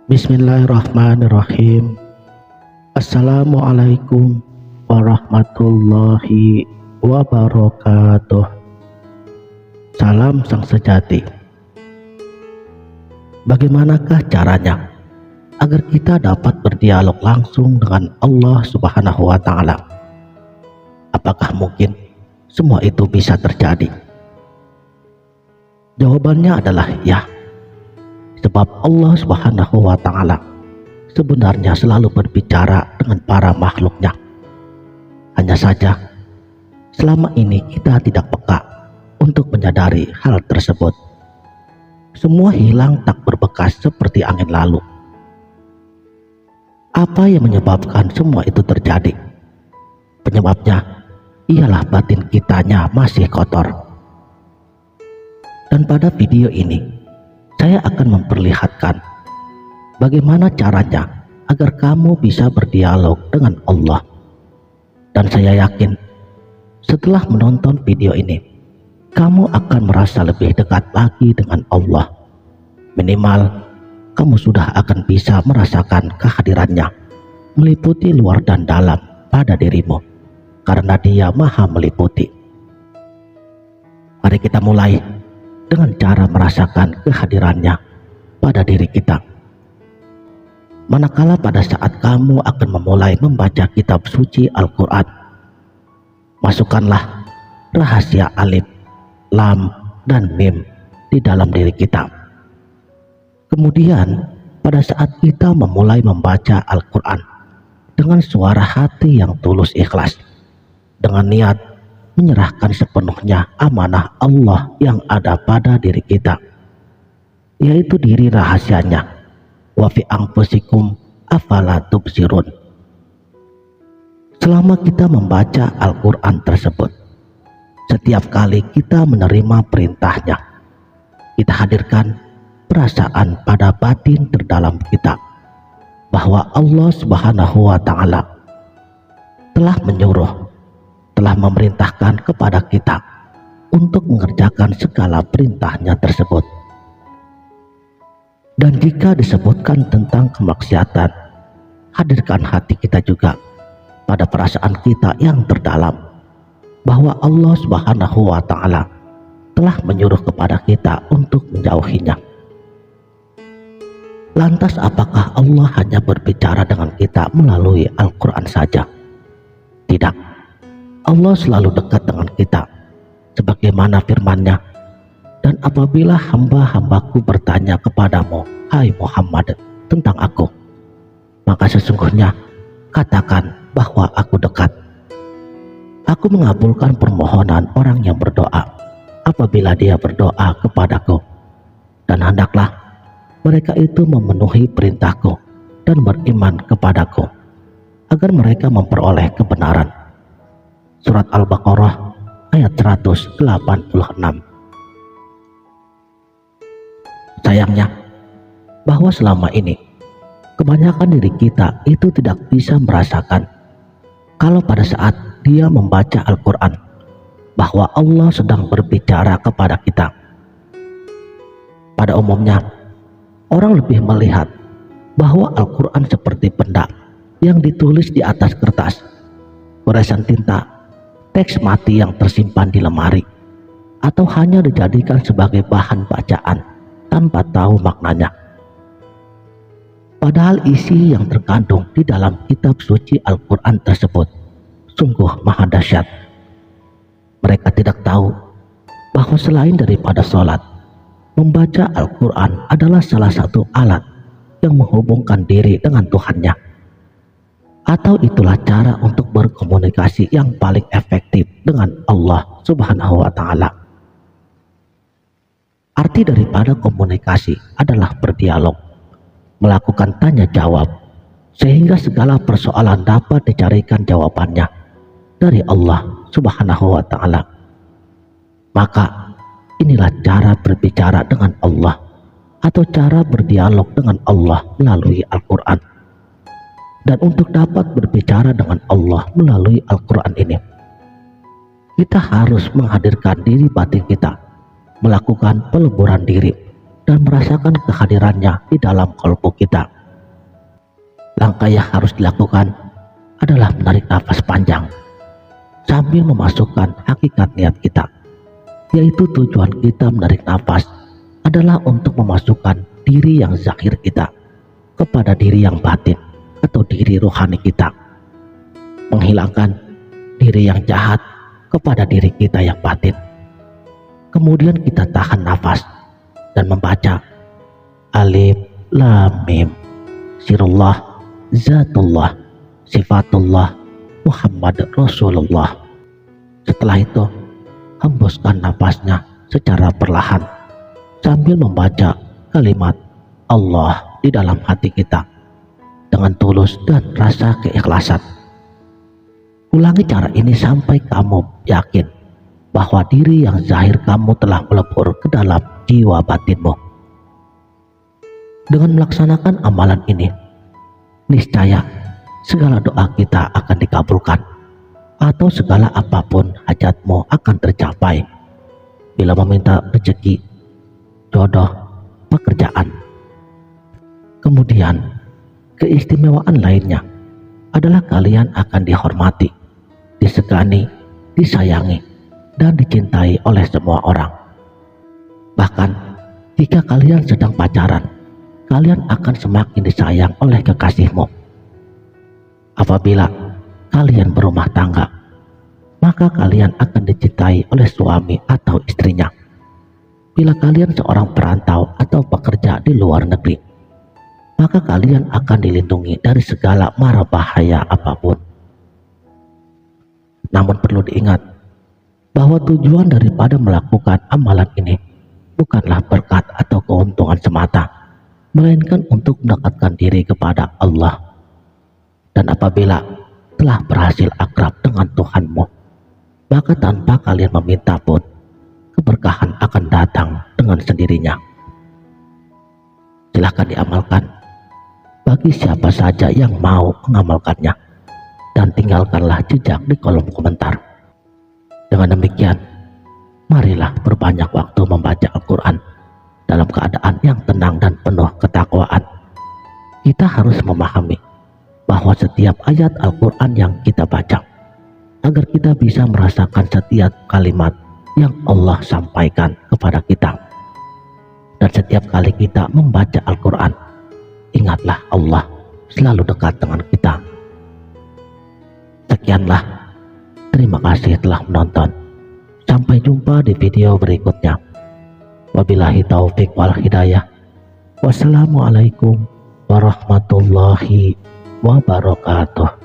Bismillahirrahmanirrahim. Assalamualaikum warahmatullahi wabarakatuh. Salam sang sejati. Bagaimanakah caranya agar kita dapat berdialog langsung dengan Allah Subhanahu wa Ta'ala? Apakah mungkin semua itu bisa terjadi? Jawabannya adalah ya. Sebab Allah Subhanahu wa Ta'ala sebenarnya selalu berbicara dengan para makhluknya. Hanya saja selama ini kita tidak peka untuk menyadari hal tersebut. Semua hilang tak berbekas seperti angin lalu. Apa yang menyebabkan semua itu terjadi? Penyebabnya ialah batin kitanya masih kotor. Dan pada video ini saya akan memperlihatkan bagaimana caranya agar kamu bisa berdialog dengan Allah. Dan saya yakin setelah menonton video ini, kamu akan merasa lebih dekat lagi dengan Allah. Minimal, kamu sudah akan bisa merasakan kehadirannya, meliputi luar dan dalam pada dirimu, karena Dia Maha meliputi. Mari kita mulai dengan cara merasakan kehadirannya pada diri kita. Manakala pada saat kamu akan memulai membaca kitab suci Al-Quran, masukkanlah rahasia alif, lam, dan mim di dalam diri kita. Kemudian pada saat kita memulai membaca Al-Quran dengan suara hati yang tulus ikhlas, dengan niat menyerahkan sepenuhnya amanah Allah yang ada pada diri kita, yaitu diri rahasianya, wa fi anfusikum afala tubsirun. Selama kita membaca Al-Quran tersebut, setiap kali kita menerima perintahnya, kita hadirkan perasaan pada batin terdalam kita bahwa Allah Subhanahu wa Ta'ala telah menyuruh, telah memerintahkan kepada kita untuk mengerjakan segala perintahnya tersebut. Dan jika disebutkan tentang kemaksiatan, hadirkan hati kita juga pada perasaan kita yang terdalam bahwa Allah Subhanahu wa Ta'ala telah menyuruh kepada kita untuk menjauhinya. Lantas apakah Allah hanya berbicara dengan kita melalui Al-Quran saja? Tidak. Allah selalu dekat dengan kita, sebagaimana firman-Nya, dan apabila hamba-hambaku bertanya kepadamu, hai Muhammad, tentang aku, maka sesungguhnya katakan bahwa aku dekat. Aku mengabulkan permohonan orang yang berdoa apabila dia berdoa kepadaku, dan hendaklah mereka itu memenuhi perintahku dan beriman kepadaku, agar mereka memperoleh kebenaran. Surat Al-Baqarah ayat 186. Sayangnya, bahwa selama ini kebanyakan diri kita itu tidak bisa merasakan kalau pada saat dia membaca Al-Quran bahwa Allah sedang berbicara kepada kita. Pada umumnya, orang lebih melihat bahwa Al-Quran seperti benda yang ditulis di atas kertas, goresan tinta, teks mati yang tersimpan di lemari, atau hanya dijadikan sebagai bahan bacaan tanpa tahu maknanya. Padahal isi yang terkandung di dalam kitab suci Al-Quran tersebut sungguh maha dahsyat. Mereka tidak tahu bahwa selain daripada sholat, membaca Al-Quran adalah salah satu alat yang menghubungkan diri dengan Tuhannya. Atau itulah cara untuk berkomunikasi yang paling efektif dengan Allah Subhanahu wa Ta'ala. Arti daripada komunikasi adalah berdialog, melakukan tanya jawab, sehingga segala persoalan dapat dicarikan jawabannya dari Allah Subhanahu wa Ta'ala. Maka inilah cara berbicara dengan Allah, atau cara berdialog dengan Allah melalui Al-Quran. Dan untuk dapat berbicara dengan Allah melalui Al-Quran ini, kita harus menghadirkan diri batin kita, melakukan peleburan diri, dan merasakan kehadirannya di dalam kalbu kita. Langkah yang harus dilakukan adalah menarik nafas panjang sambil memasukkan hakikat niat kita, yaitu tujuan kita menarik nafas adalah untuk memasukkan diri yang zahir kita kepada diri yang batin atau diri rohani kita, menghilangkan diri yang jahat kepada diri kita yang batin. Kemudian kita tahan nafas dan membaca Alif Lam Mim, Sirullah, Zatullah, Sifatullah, Muhammad Rasulullah. Setelah itu, hembuskan nafasnya secara perlahan sambil membaca kalimat Allah di dalam hati kita dengan tulus dan rasa keikhlasan. Ulangi cara ini sampai kamu yakin bahwa diri yang zahir kamu telah melebur ke dalam jiwa batinmu. Dengan melaksanakan amalan ini, niscaya segala doa kita akan dikabulkan, atau segala apapun hajatmu akan tercapai. Bila meminta rezeki, jodoh, pekerjaan. Kemudian, keistimewaan lainnya adalah kalian akan dihormati, disegani, disayangi, dan dicintai oleh semua orang. Bahkan, jika kalian sedang pacaran, kalian akan semakin disayang oleh kekasihmu. Apabila kalian berumah tangga, maka kalian akan dicintai oleh suami atau istrinya. Bila kalian seorang perantau atau pekerja di luar negeri, maka kalian akan dilindungi dari segala mara bahaya apapun. Namun perlu diingat bahwa tujuan daripada melakukan amalan ini bukanlah berkat atau keuntungan semata, melainkan untuk mendekatkan diri kepada Allah. Dan apabila telah berhasil akrab dengan Tuhanmu, maka tanpa kalian meminta pun, keberkahan akan datang dengan sendirinya. Silahkan diamalkan bagi siapa saja yang mau mengamalkannya, dan tinggalkanlah jejak di kolom komentar. Dengan demikian, marilah berbanyak waktu membaca Al-Quran dalam keadaan yang tenang dan penuh ketakwaan. Kita harus memahami bahwa setiap ayat Al-Quran yang kita baca, agar kita bisa merasakan setiap kalimat yang Allah sampaikan kepada kita. Dan setiap kali kita membaca Al-Quran, ingatlah Allah selalu dekat dengan kita. Sekianlah, terima kasih telah menonton. Sampai jumpa di video berikutnya. Wabillahi taufik wal hidayah. Wassalamualaikum warahmatullahi wabarakatuh.